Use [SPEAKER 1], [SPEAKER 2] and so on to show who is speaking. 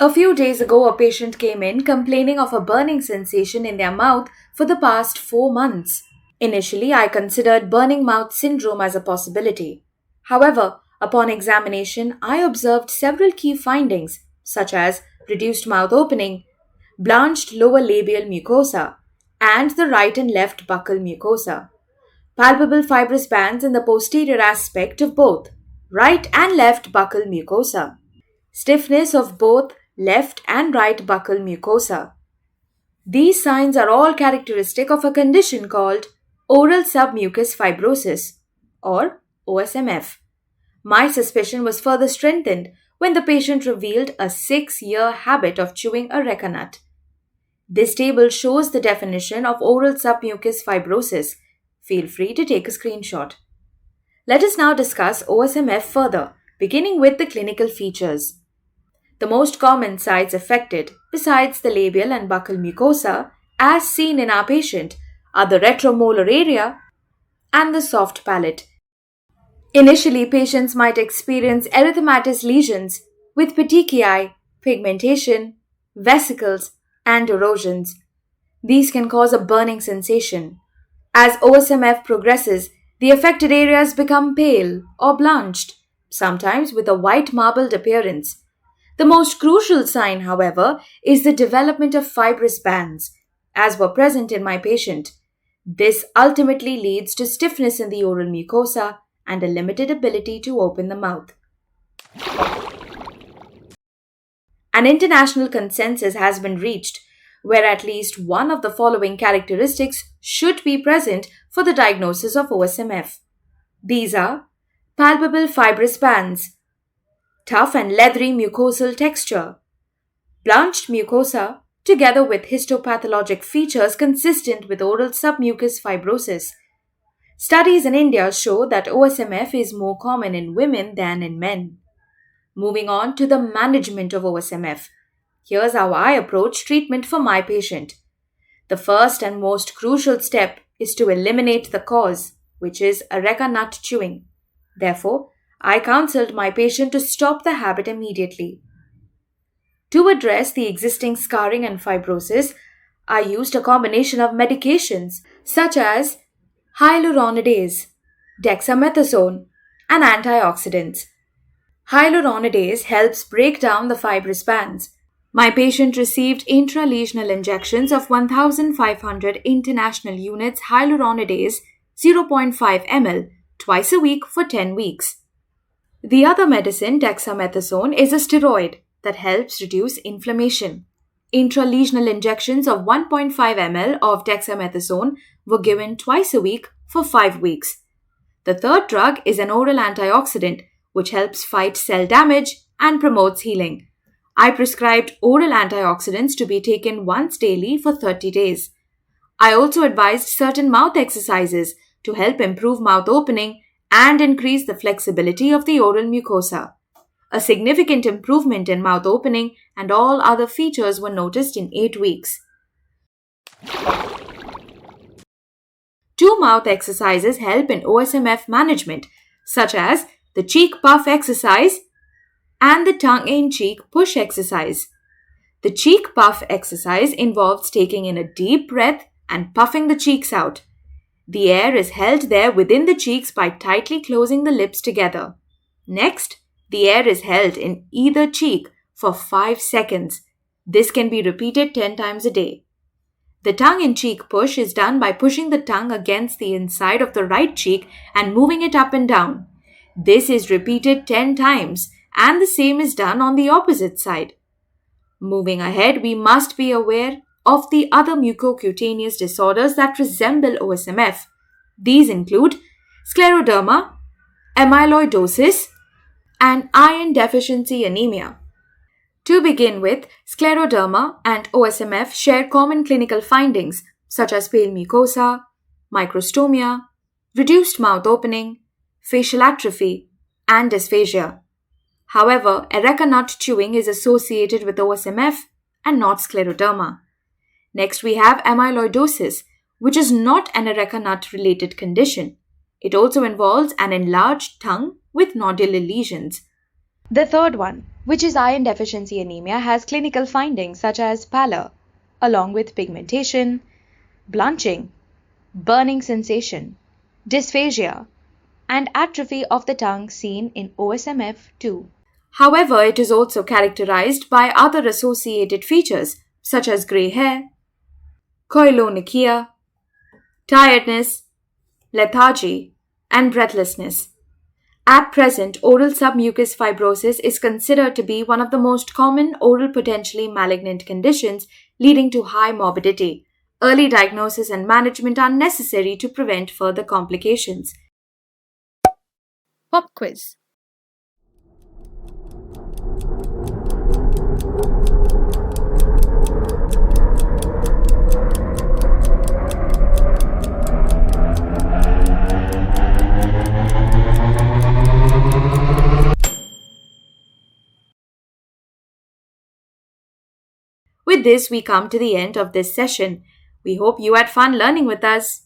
[SPEAKER 1] A few days ago, a patient came in complaining of a burning sensation in their mouth for the past 4 months. Initially, I considered burning mouth syndrome as a possibility. However, upon examination, I observed several key findings, such as reduced mouth opening, blanched lower labial mucosa, and the right and left buccal mucosa. Palpable fibrous bands in the posterior aspect of both right and left buccal mucosa. Stiffness of both left and right buccal mucosa. These signs are all characteristic of a condition called oral submucous fibrosis or OSMF. My suspicion was further strengthened when the patient revealed a 6-year habit of chewing a Reka nut. This table shows the definition of oral submucous fibrosis. Feel free to take a screenshot. Let us now discuss OSMF further, beginning with the clinical features. The most common sites affected, besides the labial and buccal mucosa, as seen in our patient, are the retromolar area and the soft palate. Initially, patients might experience erythematous lesions with petechiae, pigmentation, vesicles, and erosions. These can cause a burning sensation. As OSMF progresses, the affected areas become pale or blanched, sometimes with a white marbled appearance. The most crucial sign, however, is the development of fibrous bands, as were present in my patient. This ultimately leads to stiffness in the oral mucosa and a limited ability to open the mouth. An international consensus has been reached where at least one of the following characteristics should be present for the diagnosis of OSMF. These are palpable fibrous bands, tough and leathery mucosal texture, blanched mucosa, together with histopathologic features consistent with oral submucous fibrosis. Studies in India show that OSMF is more common in women than in men. Moving on to the management of OSMF. Here's how I approach treatment for my patient. The first and most crucial step is to eliminate the cause, which is a Reka nut chewing. Therefore, I counseled my patient to stop the habit immediately. To address the existing scarring and fibrosis, I used a combination of medications such as hyaluronidase, dexamethasone, and antioxidants. Hyaluronidase helps break down the fibrous bands. My patient received intralesional injections of 1,500 international units hyaluronidase 0.5 ml twice a week for 10 weeks. The other medicine, dexamethasone, is a steroid that helps reduce inflammation. Intralesional injections of 1.5 ml of dexamethasone were given twice a week for 5 weeks. The third drug is an oral antioxidant which helps fight cell damage and promotes healing. I prescribed oral antioxidants to be taken once daily for 30 days. I also advised certain mouth exercises to help improve mouth opening and increase the flexibility of the oral mucosa. A significant improvement in mouth opening and all other features were noticed in 8 weeks. 2 mouth exercises help in OSMF management, such as the cheek puff exercise and the tongue-in-cheek push exercise. The cheek puff exercise involves taking in a deep breath and puffing the cheeks out. The air is held there within the cheeks by tightly closing the lips together. Next, the air is held in either cheek for 5 seconds. This can be repeated 10 times a day. The tongue-in-cheek push is done by pushing the tongue against the inside of the right cheek and moving it up and down. This is repeated 10 times, and the same is done on the opposite side. Moving ahead, we must be aware of the other mucocutaneous disorders that resemble OSMF. These include scleroderma, amyloidosis, and iron deficiency anemia. To begin with, scleroderma and OSMF share common clinical findings such as pale mucosa, microstomia, reduced mouth opening, facial atrophy, and dysphagia. However, Reka nut chewing is associated with OSMF and not scleroderma. Next, we have amyloidosis, which is not an Reka nut related condition. It also involves an enlarged tongue with nodular lesions.
[SPEAKER 2] The third one, which is iron deficiency anemia, has clinical findings such as pallor, along with pigmentation, blanching, burning sensation, dysphagia, and atrophy of the tongue seen in OSMF2.
[SPEAKER 1] However, it is also characterized by other associated features such as grey hair, koilonychia, tiredness, lethargy, and breathlessness. At present, oral submucous fibrosis is considered to be one of the most common oral potentially malignant conditions leading to high morbidity. Early diagnosis and management are necessary to prevent further complications.
[SPEAKER 2] Pop quiz.
[SPEAKER 1] With this, we come to the end of this session. We hope you had fun learning with us.